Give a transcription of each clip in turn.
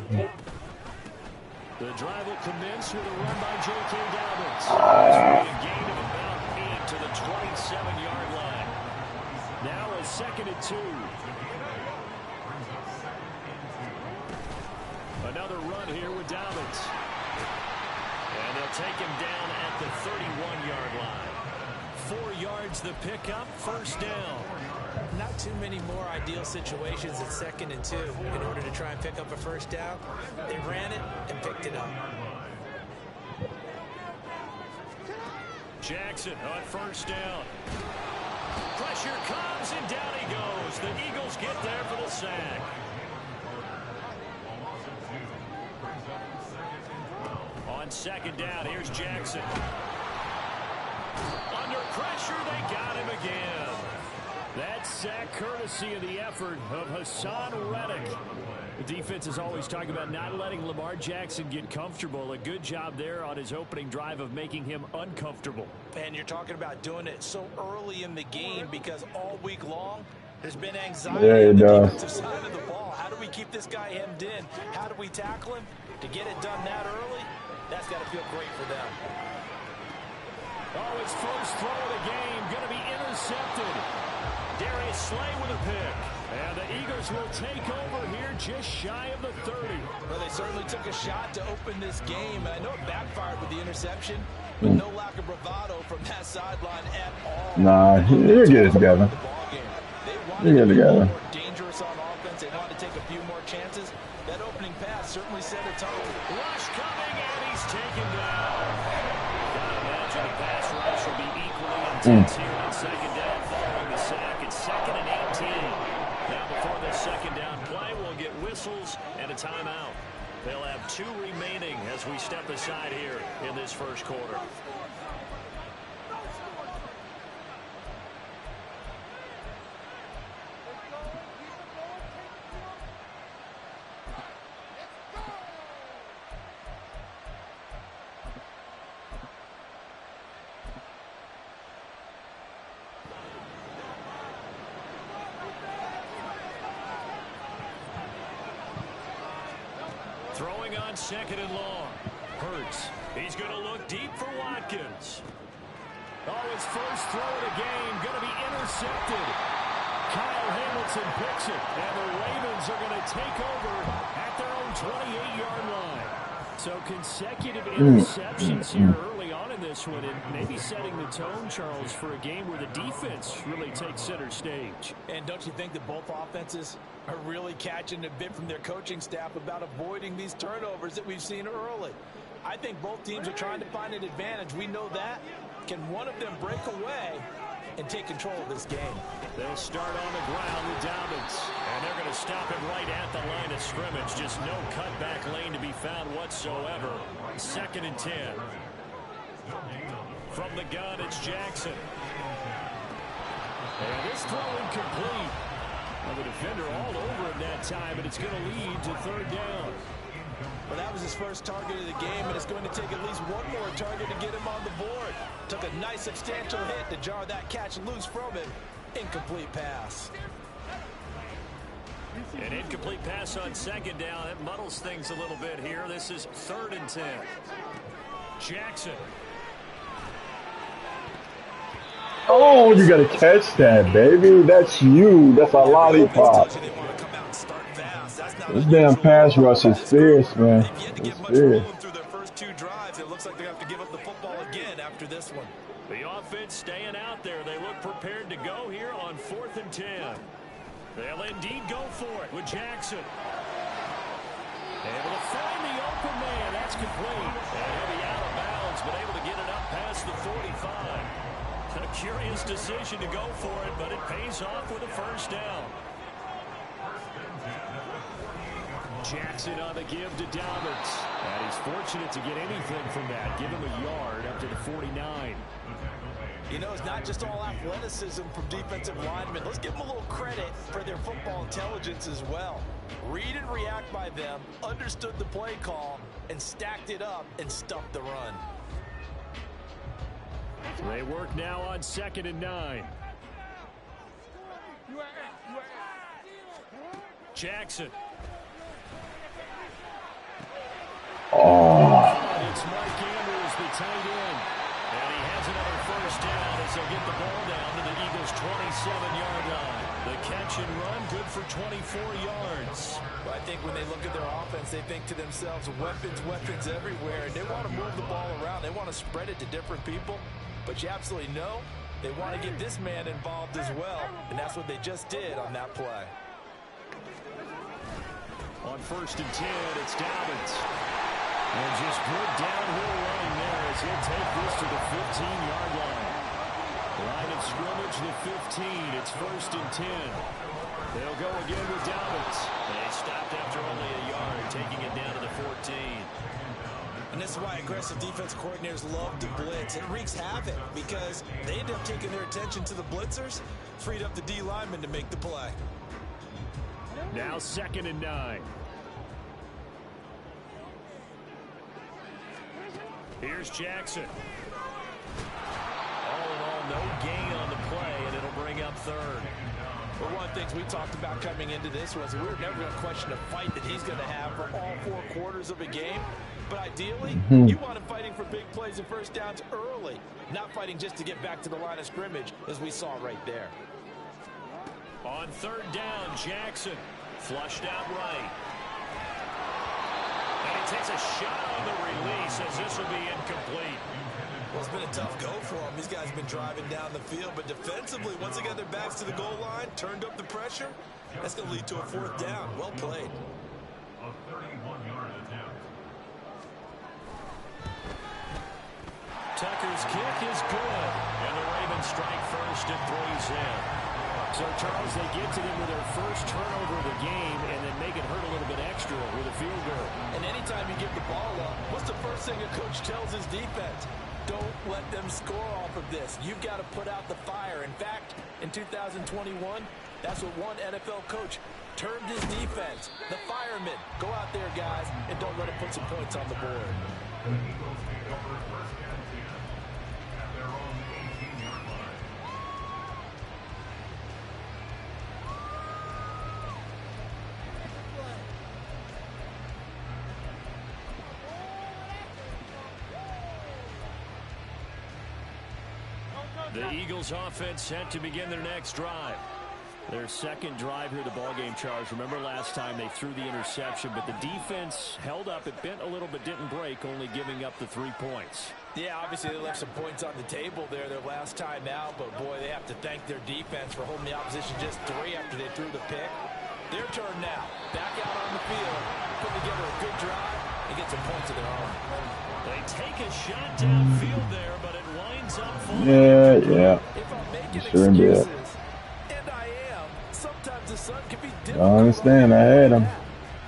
The drive will commence with a run by J.K. Dobbins. This will be a gain of about 8 to the 27-yard line. Now a 2nd and 2. Another run here with Dobbins. And they'll take him down at the 31-yard line. 4 yards the pickup, 1st down. Not too many more ideal situations at 2nd and 2 in order to try and pick up a 1st down. They ran it and picked it up. Jackson on 1st down. Pressure comes and down he goes. The Eagles get there for the sack. On 2nd down, here's Jackson. Under pressure, they got him again. That sack courtesy of the effort of Hassan Reddick. The defense is always talking about not letting Lamar Jackson get comfortable. A good job there on his opening drive of making him uncomfortable. And you're talking about doing it so early in the game because all week long there's been anxiety on the defensive side of the ball. How do we keep this guy hemmed in? How do we tackle him? To get it done that early, that's got to feel great for them. Oh, his first throw of the game going to be intercepted. Darius Slay with a pick. And the Eagles will take over here just shy of the 30. Well, they certainly took a shot to open this game. I know it backfired with the interception, but no lack of bravado from that sideline at all. Nah, he'll get it together. They wanted to be more dangerous on offense. They wanted to take a few more chances. That opening pass certainly set a tone. Rush coming, and he's taken down. Gotta imagine the pass rush will be equally intense here on 2nd down following the sack. It's 2nd and 18. Now before the 2nd down play, we'll get whistles and a timeout. They'll have 2 remaining as we step aside here in this 1st quarter. Throwing on 2nd and long. Hurts. He's going to look deep for Watkins. Oh, his first throw of the game going to be intercepted. Kyle Hamilton picks it, and the Ravens are going to take over at their own 28-yard line. So consecutive interceptions here early on in this one, and maybe setting the tone, Charles, for a game where the defense really takes center stage. And don't you think that both offenses are really catching a bit from their coaching staff about avoiding these turnovers that we've seen early? I think both teams are trying to find an advantage. We know that. Can one of them break away and take control of this game? They'll start on the ground with Dobbins, and they're going to stop him right at the line of scrimmage. Just no cutback lane to be found whatsoever. 2nd and 10. From the gun, it's Jackson. And this throw incomplete. Well, the defender all over him that time, and it's going to lead to 3rd down. Well, that was his first target of the game, and it's going to take at least one more target to get him on the board. Took a nice substantial hit to jar that catch loose from him. Incomplete pass. An incomplete pass on 2nd down. That muddles things a little bit here. This is 3rd and 10. Jackson. Oh, you got to catch that, baby. That's you. That's a lollipop. This damn pass rush is fierce, man. It's fierce. Through their first 2 drives, it looks like they have to give up the football again after this one. The offense staying out there. They look prepared to go here on 4th and 10. They'll indeed go for it with Jackson. Able to find the open man. That's complete. And he'll be out of bounds, but able to get it up past the 45. A curious decision to go for it, but it pays off with a 1st down. Jackson on the give to Dobbins. And he's fortunate to get anything from that. Give him a yard up to the 49. You know, it's not just all athleticism from defensive linemen. Let's give them a little credit for their football intelligence as well. Read and react by them, understood the play call, and stacked it up and stuffed the run. They work now on 2nd and 9. Jackson. Oh. It's Mike Andrews, the tight end. And he has another first down as they'll get the ball down to the Eagles' 27-yard line. The catch and run, good for 24 yards. Well, I think when they look at their offense, they think to themselves, weapons, weapons everywhere. And they want to move the ball around. They want to spread it to different people. But you absolutely know they want to get this man involved as well. And that's what they just did on that play. On 1st and 10, it's Dobbins. And just good downhill running there as he'll take this to the 15-yard line. Line of scrimmage, the 15. It's 1st and 10. They'll go again with Dobbins. They stopped after only a yard, taking it down to the 14. And this is why aggressive defense coordinators love to blitz. It wreaks havoc because they end up taking their attention to the blitzers, freed up the D lineman to make the play. Now 2nd and 9. Here's Jackson. All in all, no gain on the play, and it'll bring up 3rd. Well, one of the things we talked about coming into this was we were never going to question the fight that he's going to have for all 4 quarters of a game. But ideally, you want him fighting for big plays and first downs early, not fighting just to get back to the line of scrimmage, as we saw right there. On 3rd down, Jackson flushed out right. And he takes a shot on the release as this will be incomplete. Well, it's been a tough go for them. These guys have been driving down the field, but defensively, once they got their backs to the goal line, turned up the pressure, that's going to lead to a 4th down. Well played. Tucker's kick is good, and the Ravens strike first and 3's in. So, Charles, they get to them with their first turnover of the game and then make it hurt a little bit extra with a field goal. And anytime you give the ball up, what's the first thing a coach tells his defense? Don't let them score off of this. You've got to put out the fire. In fact, in 2021, that's what one NFL coach termed his defense. The firemen. Go out there, guys, and don't let them put some points on the board. The Eagles offense set to begin their next drive. Their second drive here, the ballgame, Charles. Remember last time they threw the interception, but the defense held up. It bent a little but didn't break, only giving up the 3 points. Yeah, obviously they left some points on the table there their last time out, but boy, they have to thank their defense for holding the opposition just 3 after they threw the pick. Their turn now. Back out on the field, put together a good drive and get some points of their own. They take a shot downfield there, but it winds up falling. Yeah. If I'm making Sure excuses, did. and I am, sometimes the sun can be I difficult. understand. I had him.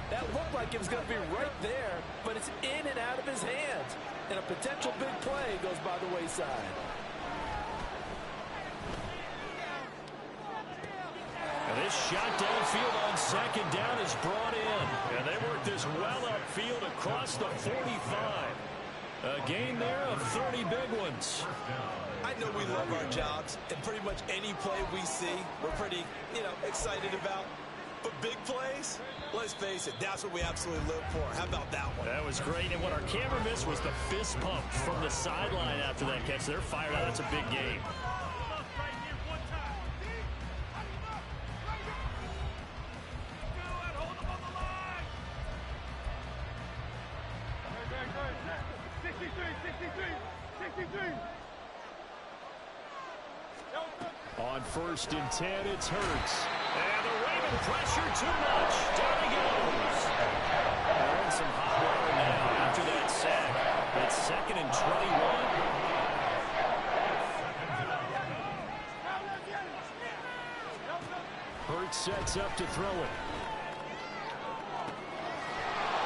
That looked like it was going to be right there, but it's in and out of his hands. And a potential big play goes by the wayside. And this shot downfield on 2nd down is brought in. And they work this well upfield across the 45. A gain there of 30 big ones. I know we love our jobs, and pretty much any play we see, we're pretty, excited about. But big plays, let's face it, that's what we absolutely live for. How about that one? That was great. And what our camera missed was the fist pump from the sideline after that catch. They're fired out. It's a big game. On 1st and 10, it's Hurts. And the Raven pressure too much. Down he goes. They're in some hot water now after that sack. It's 2nd and 21. Hurts sets up to throw it.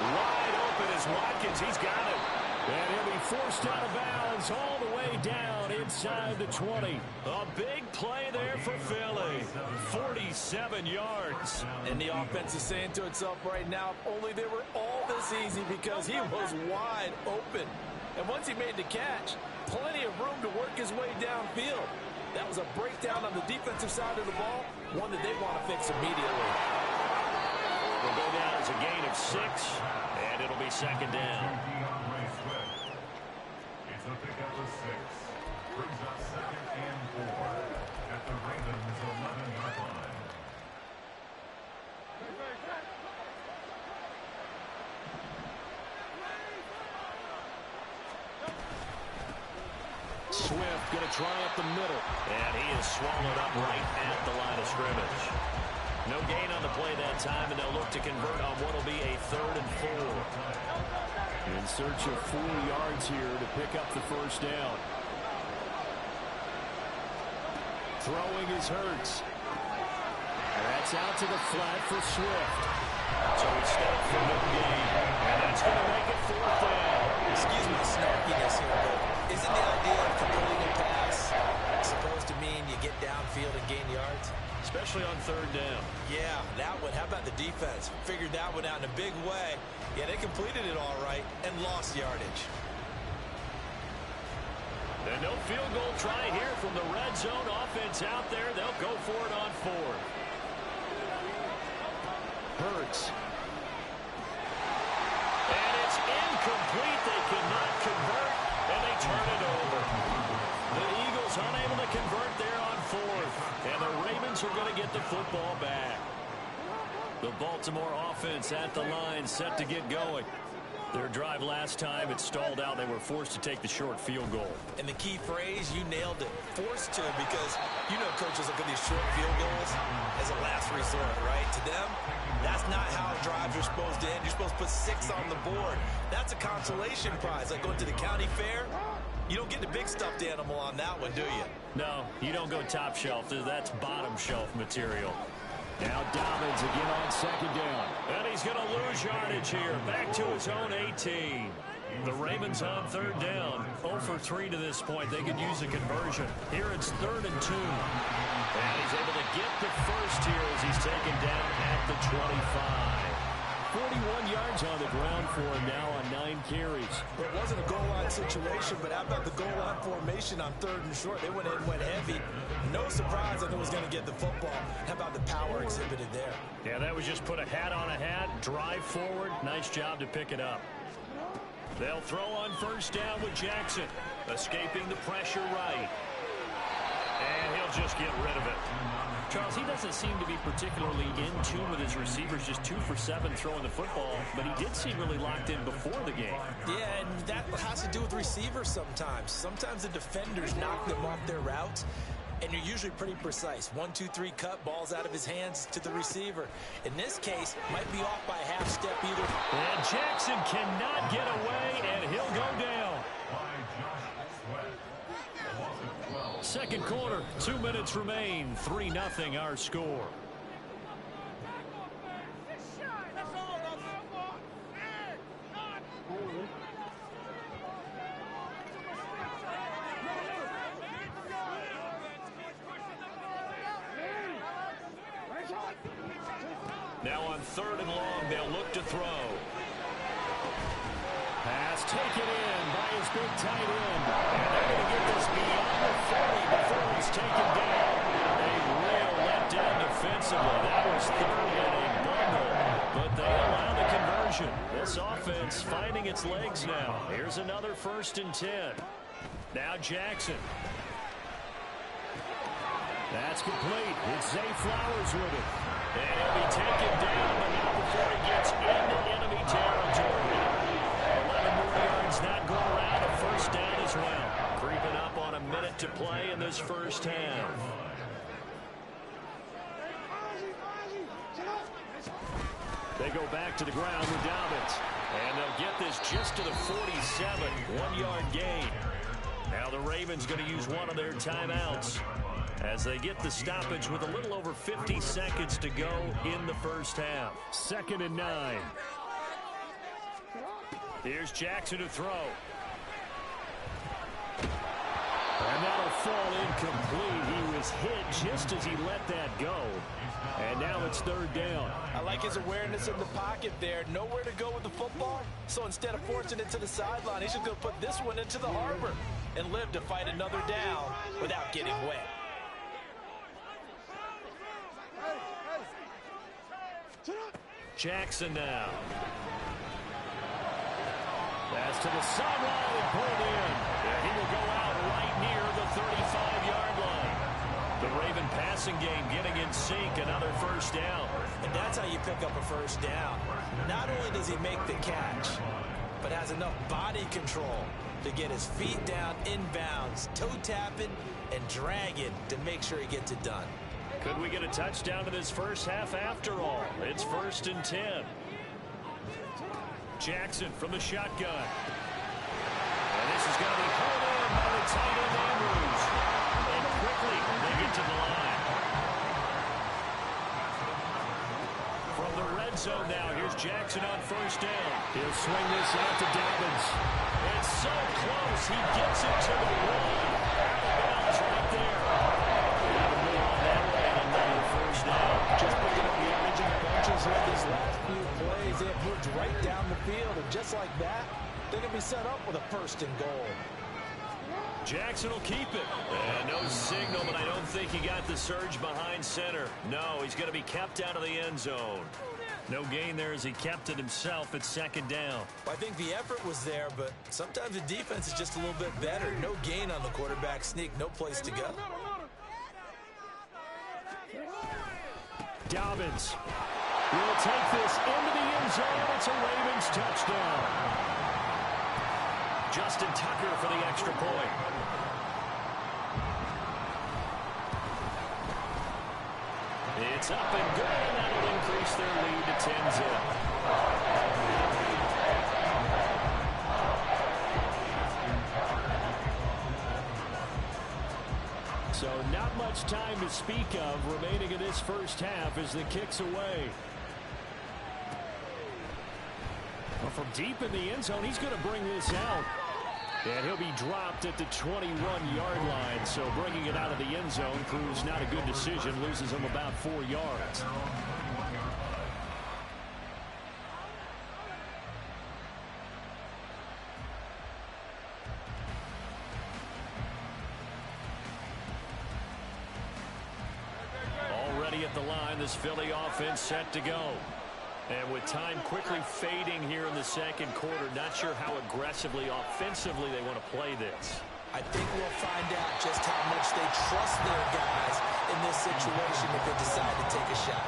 Wide open is Watkins. He's got it. And he'll be forced out of bounds all the way down inside the 20. A big play there for Philly. 47 yards. And the offense is saying to itself right now, if only they were all this easy, because he was wide open. And once he made the catch, plenty of room to work his way downfield. That was a breakdown on the defensive side of the ball, one that they want to fix immediately. Will go down as a a gain of 6, and it'll be second down. It's a pickup of 6. Brings up 2nd and 4 at the Ravens' 11-yard line. Swift going to try up the middle, and he is swallowed up right at the line of scrimmage. No gain on the play that time, and they'll look to convert on what will be a 3rd and 4. In search of 4 yards here to pick up the first down. Throwing is Hurts. And that's out to the flat for Swift. So he stopped for no gain, and that's going to make it 4th down. Excuse my snarkiness here, but isn't the idea of completing a pass supposed to mean you get downfield and gain yards? Especially on 3rd down. Yeah, that one. How about the defense? Figured that one out in a big way. Yeah, they completed it all right and lost yardage. And no field goal try here from the red zone offense out there. They'll go for it on 4th. Hurts. And it's incomplete. They cannot convert, and they turn it over. The Eagles unable to convert there on 4th, and the Ravens are going to get the football back. The Baltimore offense at the line, set to get going. Their drive last time, it stalled out. They were forced to take the short field goal. And the key phrase, you nailed it. Forced to, because you know coaches look at these short field goals as a last resort, right? To them, that's not how drives are supposed to end. You're supposed to put 6 on the board. That's a consolation prize, like going to the county fair. You don't get the big stuffed animal on that one, do you? No, you don't go top shelf. That's bottom shelf material. Now Dobbins again on 2nd down. And he's going to lose yardage here. Back to his own 18. The Ravens on 3rd down. 0 for 3 to this point. They could use a conversion. Here it's 3rd and 2. And he's able to get the first here as he's taken down at the 25. 41 yards on the ground for him now on 9 carries. It wasn't a goal line situation, but how about the goal line formation on 3rd and short? They went in, went heavy. No surprise that it was going to get the football. How about the power exhibited there? Yeah, that was just put a hat on a hat, drive forward. Nice job to pick it up. They'll throw on 1st down with Jackson. Escaping the pressure right. And he'll just get rid of it. Charles, he doesn't seem to be particularly in tune with his receivers, just 2 for 7 throwing the football, but he did seem really locked in before the game. Yeah, and that has to do with receivers sometimes. Sometimes the defenders knock them off their routes, and you're usually pretty precise. 1, 2, 3 cut, balls out of his hands to the receiver. In this case, might be off by a half step either. And Jackson cannot get away, and he'll go down. 2nd quarter, 2 minutes remain. 3-0 our score. Now on 3rd and long, they'll look to throw. Pass taken in by his big tight end. And they're going to get this beyond the 40 before he's taken down. A real letdown defensively. That was 3rd and a bundle. But they allow the conversion. This offense finding its legs now. Here's another 1st and 10. Now Jackson. That's complete. It's Zay Flowers with it. And he'll be taken down, but not before he gets into enemy territory. 11 more yards not go around. A 1st down as well. Creeping up on a minute to play in this 1st half. They go back to the ground with Dobbins. And they'll get this just to the 47. 1-yard gain. Now the Ravens going to use one of their timeouts as they get the stoppage with a little over 50 seconds to go in the 1st half. 2nd and 9. Here's Jackson to throw. And that'll fall incomplete. He was hit just as he let that go. And now it's 3rd down. I like his awareness in the pocket there. Nowhere to go with the football. So instead of forcing it to the sideline, he's just going to put this one into the harbor and live to fight another down without getting wet. Jackson now. Pass to the sideline and pulled in. And he will go out right near the 35-yard line. The Raven passing game getting in sync, another first down. And that's how you pick up a first down. Not only does he make the catch, but has enough body control to get his feet down inbounds, toe tapping, and dragging to make sure he gets it done. Could we get a touchdown in this first half after all? It's 1st and 10. Jackson from the shotgun. And this is going to be pulled in by the tight end Andrews. And quickly they get to the line. From the red zone now, here's Jackson on first down. He'll swing this out to Dobbins. It's so close, he gets it to the one. Bell's right there. Just picking up the average in the bunches here these last few plays. They have moved right down the field, and just like that, they're going to be set up with a 1st and goal. Jackson will keep it. And no signal, but I don't think he got the surge behind center. No, he's going to be kept out of the end zone. No gain there as he kept it himself at 2nd down. I think the effort was there, but sometimes the defense is just a little bit better. No gain on the quarterback sneak, no place to go. Dobbins will take this into the end zone. It's a Ravens touchdown. Justin Tucker for the extra point. It's up and good, and that'll increase their lead to 10-zip. So not much time to speak of remaining in this first half as the kick's away. Well, from deep in the end zone, he's going to bring this out. And he'll be dropped at the 21-yard line. So bringing it out of the end zone proves not a good decision. Loses him about 4 yards. Already at the line, this Philly offense set to go. And with time quickly fading here in the second quarter, not sure how aggressively, offensively they want to play this. I think we'll find out just how much they trust their guys in this situation if they decide to take a shot.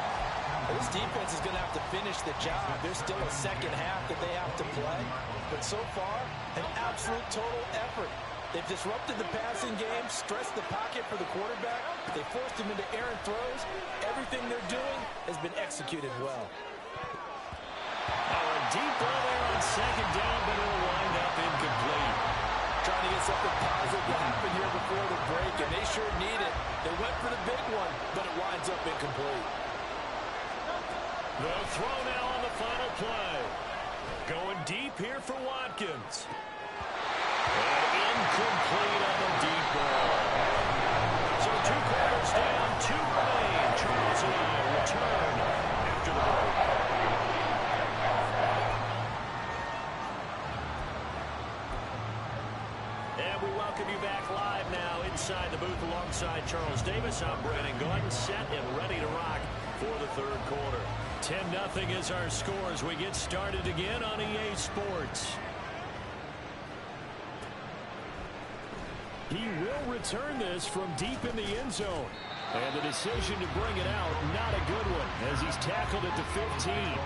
Well, this defense is going to have to finish the job. There's still a second half that they have to play. But so far, an absolute total effort. They've disrupted the passing game, stressed the pocket for the quarterback. They forced him into errant throws. Everything they're doing has been executed well. A deep ball there on 2nd down, but it'll wind up incomplete. Trying to get something positive to happen here before the break, and they sure need it. They went for the big one, but it winds up incomplete. The throw now on the final play. Going deep here for Watkins. And incomplete on the deep ball. So 2 quarters down, 2 remain. Charles and I return after the break. And we welcome you back live now inside the booth alongside Charles Davis. I'm Brandon Gordon, set and ready to rock for the 3rd quarter. 10-0 is our score as we get started again on EA Sports. He will return this from deep in the end zone. And the decision to bring it out, not a good one, as he's tackled at the 15.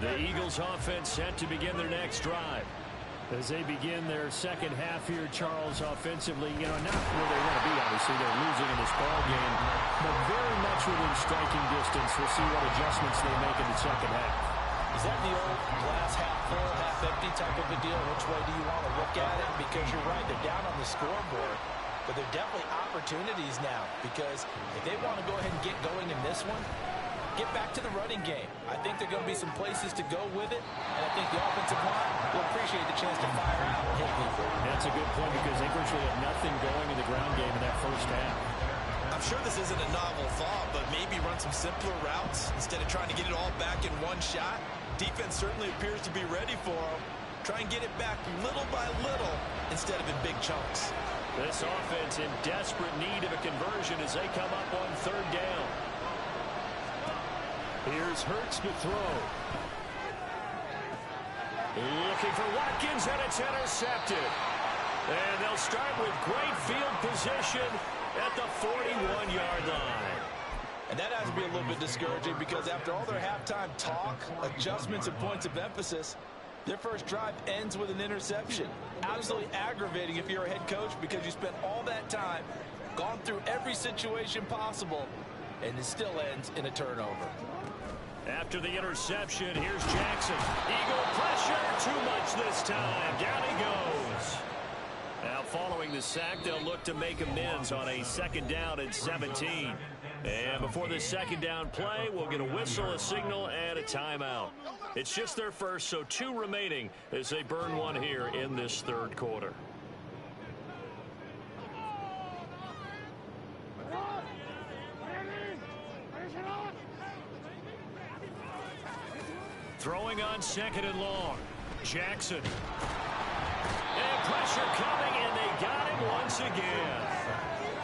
The Eagles offense set to begin their next drive. As they begin their second half here, Charles, offensively, not where they want to be, obviously. They're losing in this ball game, but very much within striking distance. We'll see what adjustments they make in the second half. Is that the old glass half full, half empty type of a deal? Which way do you want to look at it? Because you're right, they're down on the scoreboard, but they're definitely opportunities now. Because if they want to go ahead and get going in this one, get back to the running game. I think there are going to be some places to go with it, and I think the offensive line will appreciate the chance to fire out and hit people. That's a good point because they virtually have nothing going in the ground game in that first half. I'm sure this isn't a novel thought, but maybe run some simpler routes instead of trying to get it all back in one shot. Defense certainly appears to be ready for them. Try and get it back little by little instead of in big chunks. This offense in desperate need of a conversion as they come up on third down. Here's Hurts to throw. Looking for Watkins, and it's intercepted. And they'll start with great field position at the 41-yard line. And that has to be a little bit discouraging because after all their halftime talk, adjustments, and points of emphasis, their first drive ends with an interception. Absolutely aggravating if you're a head coach because you spent all that time, gone through every situation possible, and it still ends in a turnover. After the interception, here's Jackson. Eagle pressure, too much this time. Down he goes. Now following the sack, they'll look to make amends on a 2nd down and 17. And before this 2nd down play, we'll get a whistle, a signal, and a timeout. It's just their first, so 2 remaining as they burn one here in this 3rd quarter. Throwing on 2nd and long. Jackson. And pressure coming, and they got him once again.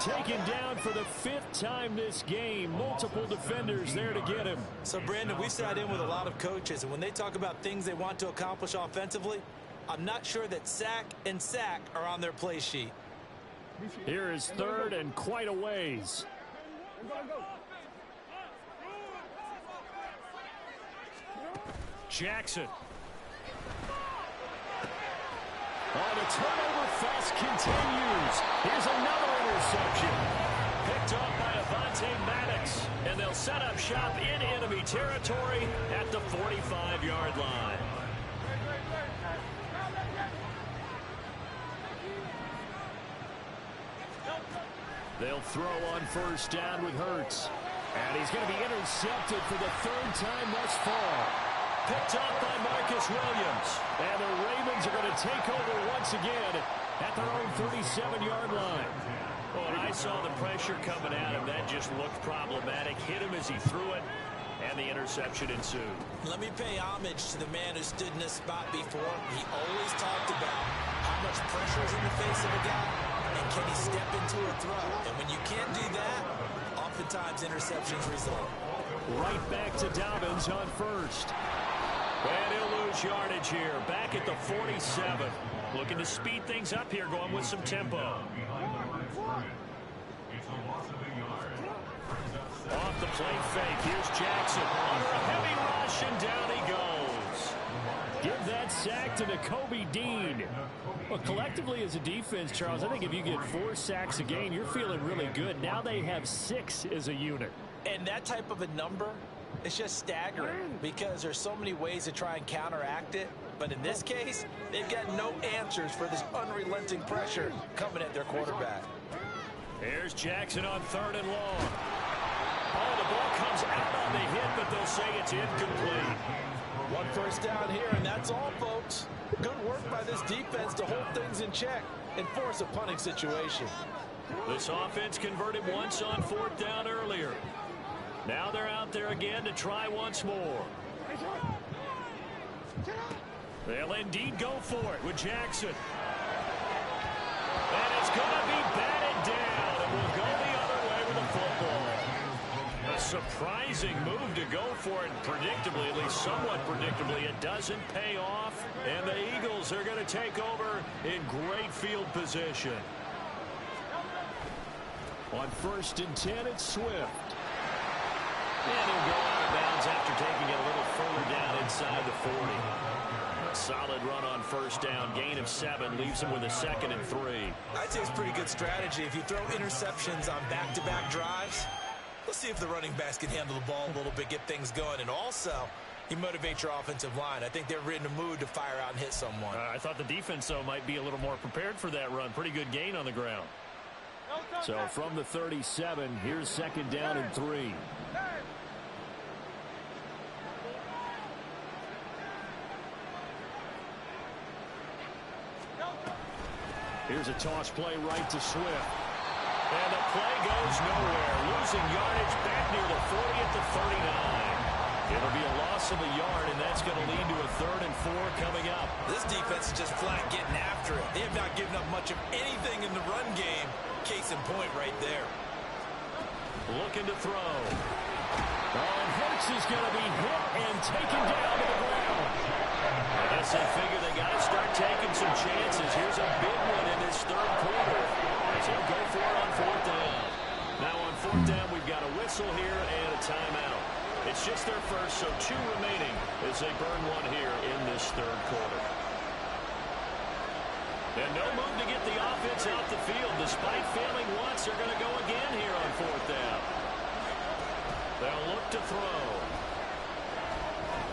Taken down for the 5th time this game. Multiple defenders there to get him. So, Brandon, we sat in with a lot of coaches, and when they talk about things they want to accomplish offensively, I'm not sure that sack and sack are on their play sheet. Here is 3rd and quite a ways. Jackson. Oh, the turnover fest continues. Here's another interception. Picked off by Avonte Maddox. And they'll set up shop in enemy territory at the 45-yard line. They'll throw on 1st down with Hurts. And he's going to be intercepted for the 3rd time thus far. Picked off by Marcus Williams. And the Ravens are going to take over once again at their own 37-yard line. Oh, and I saw the pressure coming at him. That just looked problematic. Hit him as he threw it, and the interception ensued. Let me pay homage to the man who stood in this spot before. He always talked about how much pressure is in the face of a guy, and can he step into a throw. And when you can't do that, oftentimes interceptions result. Right back to Dobbins on 1st. And he'll lose yardage here. Back at the 47. Looking to speed things up here, going with some tempo. Off the play fake. Here's Jackson. Under a heavy rush, and down he goes. Give that sack to Nakobe Dean. Well, collectively as a defense, Charles, I think if you get 4 sacks a game, you're feeling really good. Now they have 6 as a unit. And that type of a number, it's just staggering because there's so many ways to try and counteract it. But in this case, they've got no answers for this unrelenting pressure coming at their quarterback. Here's Jackson on 3rd and long. Oh, the ball comes out on the hit, but they'll say it's incomplete. 1 1st down here, and that's all, folks. Good work by this defense to hold things in check and force a punting situation. This offense converted once on 4th down earlier. Now they're out there again to try once more. They'll indeed go for it with Jackson. And it's going to be batted down, and we'll go the other way with the football. A surprising move to go for it, predictably, at least somewhat predictably. It doesn't pay off, and the Eagles are going to take over in great field position. On 1st and 10, it's Swift. And he'll go out of bounds after taking it a little further down inside the 40. A solid run on 1st down. Gain of 7 leaves him with a 2nd and 3. I'd say it's pretty good strategy. If you throw interceptions on back-to-back drives, let's see if the running backs can handle the ball a little bit, get things going. And also, you motivate your offensive line. I think they're in a mood to fire out and hit someone. I thought the defense, though, might be a little more prepared for that run. Pretty good gain on the ground. So from the 37, here's 2nd down and 3. Here's a toss play right to Swift. And the play goes nowhere. Losing yardage back near the 40 at the 39. It'll be a loss of a yard, and that's going to lead to a 3rd and 4 coming up. This defense is just flat getting after it. They have not given up much of anything in the run game. Case in point right there. Looking to throw. And Hurts is going to be hit and taken down to the ground. I guess they figure they got to start taking some chances. Here's a big one in this 3rd quarter. So he'll go for it on 4th down. Now on 4th down, we've got a whistle here and a timeout. It's just their first, so 2 remaining as they burn one here in this 3rd quarter. And no move to get the offense out the field. Despite failing once, they're going to go again here on 4th down. They'll look to throw.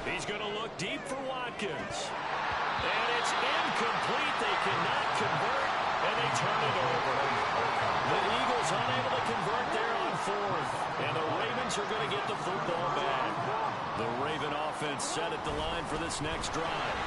He's going to look deep for Watkins. And it's incomplete. They cannot convert, and they turn it over. The Eagles unable to convert there on 4th. And the Ravens are going to get the football back. The Raven offense set at the line for this next drive.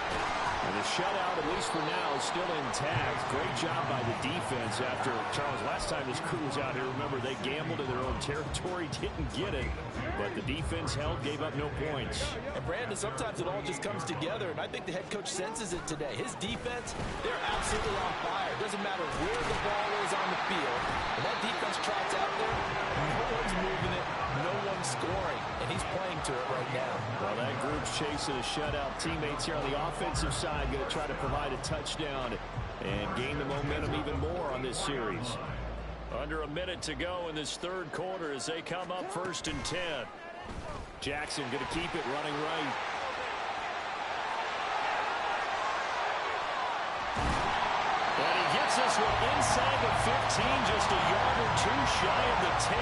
And the shutout, at least for now, is still intact. Great job by the defense after, Charles, last time this crew was out here, remember, they gambled in their own territory, didn't get it. But the defense held, gave up no points. And Brandon, sometimes it all just comes together, and I think the head coach senses it today. His defense, they're absolutely on fire. It doesn't matter where the ball is on the field. When that defense trots out there, no one's moving it, no one's scoring, and he's playing to it right now. Well, that group's chasing a shutout. Teammates here on the offensive side going to try to provide a touchdown and gain the momentum even more on this series. Under a minute to go in this 3rd quarter as they come up 1st and 10. Jackson going to keep it running right. And he gets this one inside the 15, just a yard or 2 shy of the 10.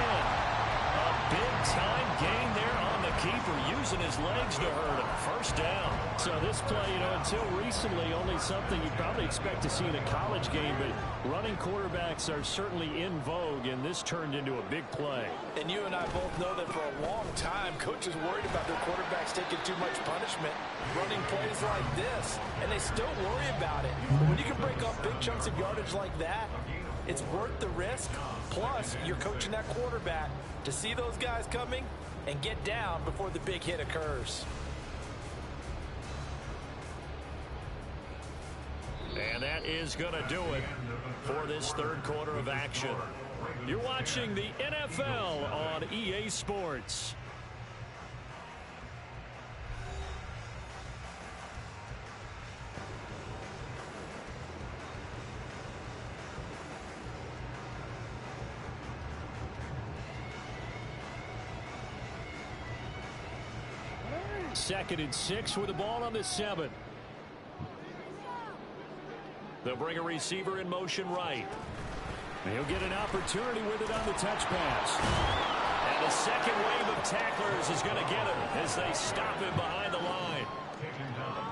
A big-time gain there on the keeper, using his legs to hurt him. 1st down. So this play, until recently, only something you'd probably expect to see in a college game, but running quarterbacks are certainly in vogue, and this turned into a big play. And you and I both know that for a long time, coaches worried about their quarterbacks taking too much punishment, running plays like this, and they still worry about it. But when you can break off big chunks of yardage like that, it's worth the risk. Plus, you're coaching that quarterback to see those guys coming and get down before the big hit occurs. And that is going to do it for this 3rd quarter of action. You're watching the NFL on EA Sports. Second and 6 with the ball on the 7. They'll bring a receiver in motion right. He'll get an opportunity with it on the touch pass. And the second wave of tacklers is going to get him as they stop him behind the line.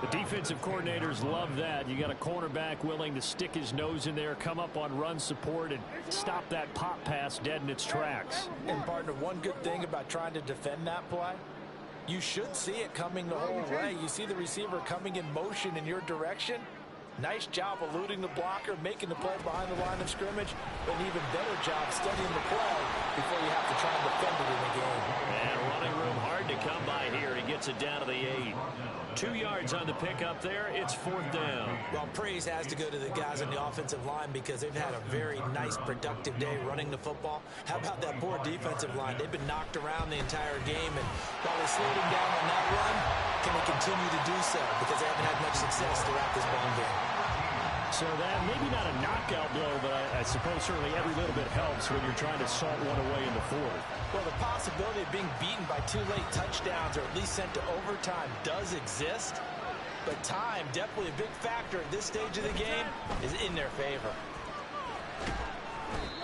The defensive coordinators love that. You got a cornerback willing to stick his nose in there, come up on run support, and stop that pop pass dead in its tracks. And, partner, one good thing about trying to defend that play, you should see it coming the whole way. You see the receiver coming in motion in your direction. Nice job eluding the blocker, making the play behind the line of scrimmage, but an even better job studying the play before you have to try and defend it in the game. And running room hard to come by here. He gets it down to the 8. 2 yards on the pickup there. It's 4th down. Well, praise has to go to the guys on the offensive line because they've had a very nice, productive day running the football. How about that poor defensive line? They've been knocked around the entire game, and while they slowed them down on that run, can they continue to do so? Because they haven't had much success throughout this ball game. So that maybe not a knockout blow, but I suppose certainly every little bit helps when you're trying to salt one away in the 4th. Well, the possibility of being beaten by 2 late touchdowns or at least sent to overtime does exist, but time, definitely a big factor at this stage of the game, is in their favor.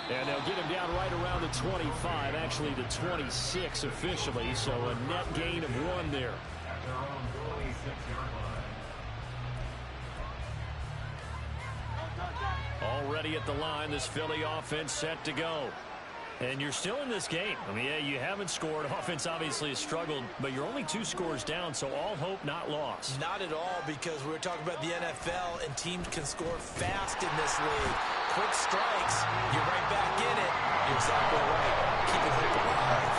And they'll get him down right around the 25, actually the 26 officially, so a net gain of 1 there. Already at the line, this Philly offense set to go. And you're still in this game. I mean, yeah, you haven't scored. Offense obviously has struggled, but you're only 2 scores down, so all hope not lost. Not at all, because we were talking about the NFL, and teams can score fast in this league. Quick strikes, you're right back in it. You're exactly right. Keep it hope alive.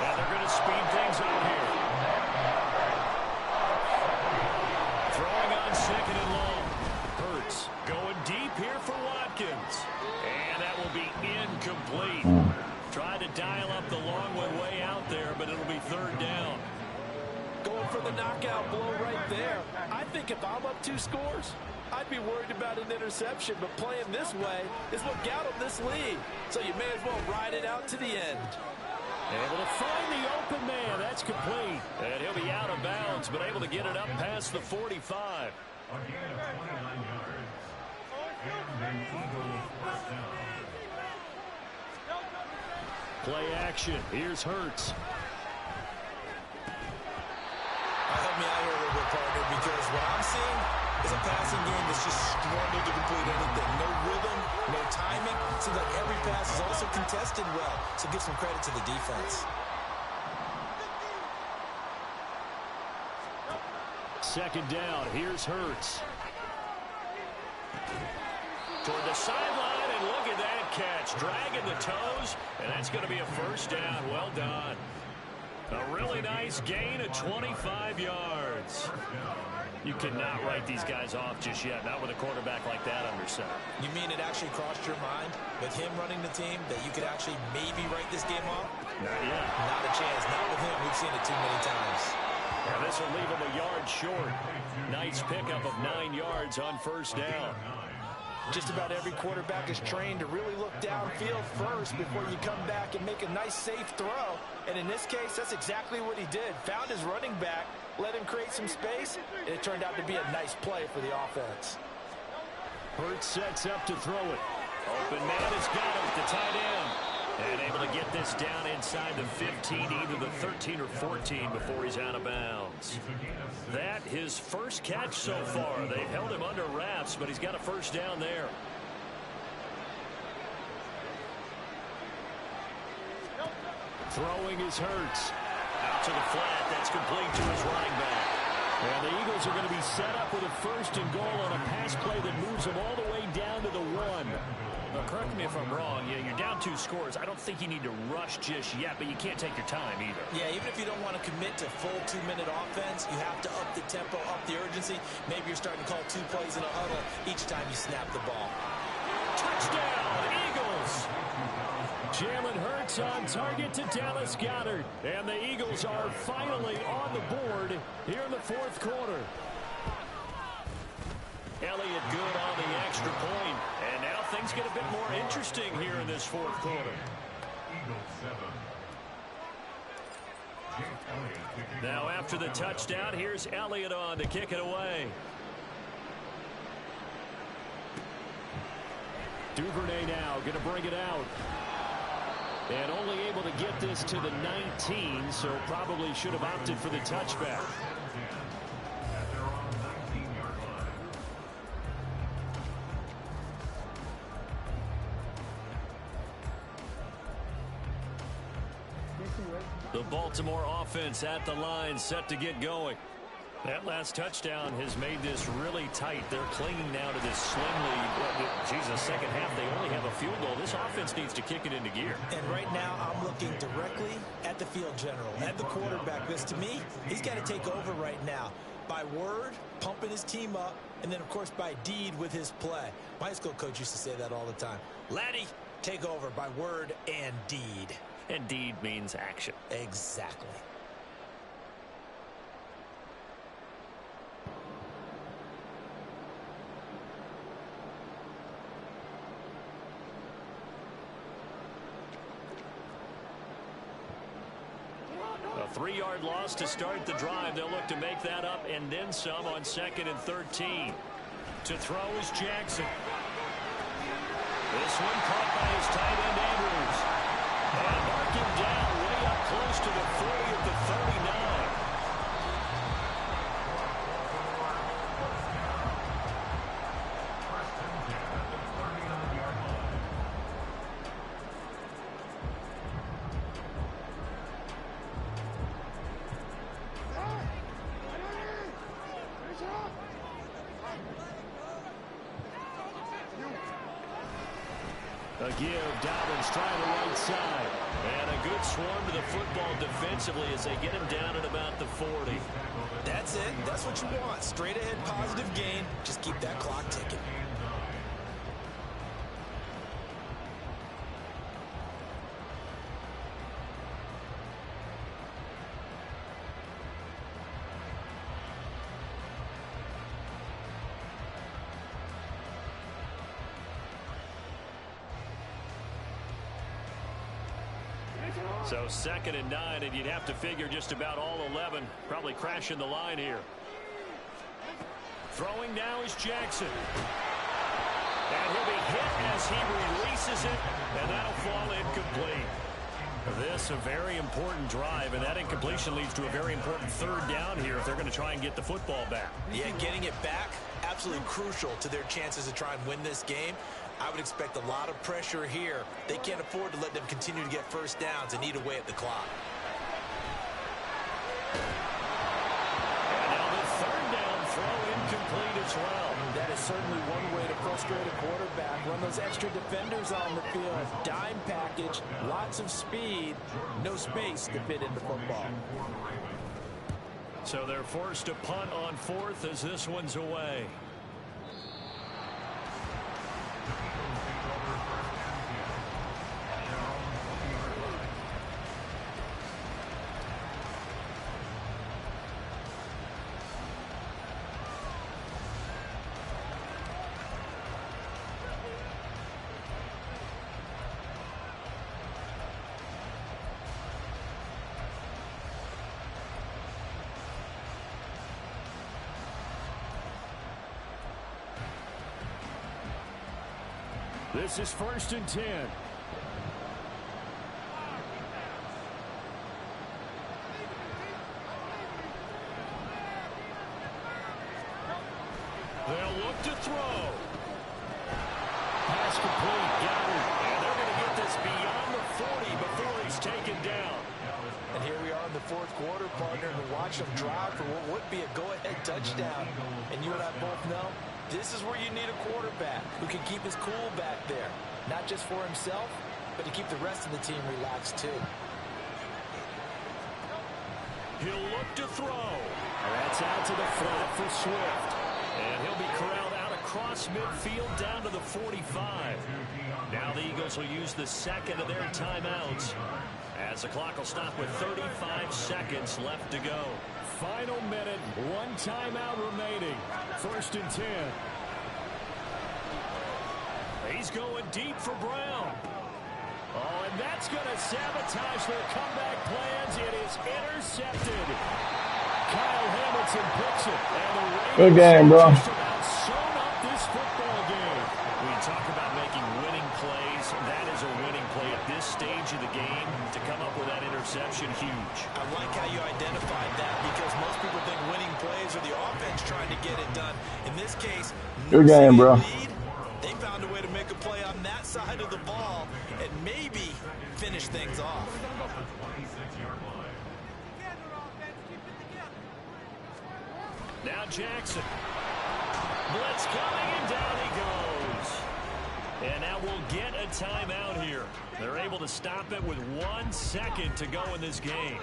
And they're going to speed things up here. Tried to dial up the long way out there, but it'll be third down. Going for the knockout blow right there. I think if I'm up 2 scores, I'd be worried about an interception, but playing this way is what got him this lead. So you may as well ride it out to the end. Able to find the open man. That's complete. And he'll be out of bounds, but able to get it up past the 45. A gain of 29 yards. And an Eagles first down. Play action. Here's Hurts. Help me out here a little bit, partner, because what I'm seeing is a passing game that's just struggled to complete anything. No rhythm, no timing. Seems like every pass is also contested well, so give some credit to the defense. Second down. Here's Hurts. Toward the sideline, and look at that catch. Dragging the toes, and that's going to be a first down. Well done. A really nice gain of 25 yards. You cannot write these guys off just yet, not with a quarterback like that under center. You mean it actually crossed your mind with him running the team that you could actually maybe write this game off? Not yet. Not a chance. Not with him. We've seen it too many times. And this will leave him a yard short. Nice pickup of 9 yards on first down. Just about every quarterback is trained to really look downfield first before you come back and make a nice, safe throw. And in this case, that's exactly what he did. Found his running back, let him create some space, and it turned out to be a nice play for the offense. Hurts sets up to throw it. Open man has got it at the tight end. And able to get this down inside the 15, either the 13 or 14 before he's out of bounds. That his first catch so far. They've held him under wraps, but he's got a first down there. Throwing is Hurts. Out to the flat. That's complete to his running back. And the Eagles are going to be set up with a first and goal on a pass play that moves them all the way down to the 1. Now, correct me if I'm wrong. Yeah, you're down 2 scores. I don't think you need to rush just yet, but you can't take your time either. Yeah, even if you don't want to commit to full 2-minute offense, you have to up the tempo, up the urgency. Maybe you're starting to call 2 plays in a huddle each time you snap the ball. Touchdown, Eagles! Jalen Hurts on target to Dallas Goedert. And the Eagles are finally on the board here in the 4th quarter. Elliott good on the extra point. And now things get a bit more interesting here in this 4th quarter. Now after the touchdown, here's Elliott on to kick it away. Duvernay now going to bring it out. And only able to get this to the 19, so probably should have opted for the touchback. The Baltimore offense at the line, set to get going. That last touchdown has made this really tight. They're clinging now to this slim lead. Jesus, second half, they only have a field goal. This offense needs to kick it into gear. And right now, I'm looking directly at the field general, at the quarterback. Because to me, he's got to take over right now. By word, pumping his team up, and then, of course, by deed with his play. My high school coach used to say that all the time. Laddie, take over by word and deed. And deed means action. Exactly. A 3-yard loss to start the drive. They'll look to make that up and then some on 2nd and 13. To throw is Jackson. This one caught by his tight end Andrews. And mark him down way up close to the 40 at the 39. A give, Dobbins trying the right side. And a good swarm to the football defensively as they get him down at about the 40. That's it. That's what you want. Straight ahead positive gain. Just keep that clock ticking. So 2nd and 9, and you'd have to figure just about all 11 probably crashing the line here. Throwing now is Jackson. And he'll be hit as he releases it, and that'll fall incomplete. This a very important drive, and that incompletion leads to a very important 3rd down here if they're going to try and get the football back. Yeah, getting it back, absolutely crucial to their chances to try and win this game. I would expect a lot of pressure here. They can't afford to let them continue to get 1st downs and eat away at the clock. And now the 3rd down throw incomplete as well. That is certainly one way to frustrate a quarterback. Run those extra defenders on the field. Dime package, lots of speed, no space to fit into football. So they're forced to punt on 4th as this one's away. This is 1st and 10. They'll look to throw. Pass complete. Got it. And they're going to get this beyond the 40 before he's taken down. And here we are in the 4th quarter, partner, and watch them drive for what would be a go-ahead touchdown. And you and I both know this is where you need a quarterback who can keep his cool back there. Not just for himself, but to keep the rest of the team relaxed too. He'll look to throw. That's out to the flat for Swift. And he'll be corralled out across midfield down to the 45. Now the Eagles will use the 2nd of their timeouts, as the clock will stop with 35 seconds left to go. Final minute, 1 timeout remaining. 1st and 10. He's going deep for Brown. Oh, and that's going to sabotage their comeback plans. It is intercepted. Kyle Hamilton picks it. And the Good game, bro. just about sewn up this football game. We talk about making winning plays. That is a winning play at this stage of the game. To come up with that interception, huge. I like how you identified that, because most people think winning plays are the offense trying to get it done. In this case, Good game, bro. lead, they found a way to make a play on that side of the ball and maybe finish things off. Now Jackson. Blitz coming, and down he goes. And now we'll get a timeout here. They're able to stop it with 1 second to go in this game.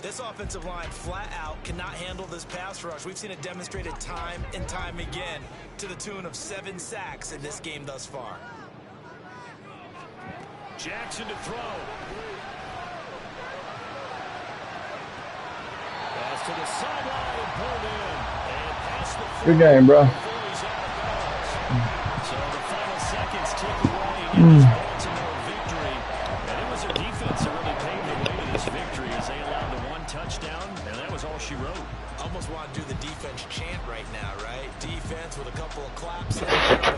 This offensive line flat out cannot handle this pass rush. We've seen it demonstrated time and time again, to the tune of 7 sacks in this game thus far. Jackson to throw. Pass to the sideline and pulled in. And past the Good game, bro. before he's out of bounds. So the final seconds tick away in this Baltimore victory. And it was their defense that really paved the way to this victory, as they allowed the 1 touchdown, and that was all she wrote. Almost want to do the defense chant right now, right? Defense with a couple of claps in there.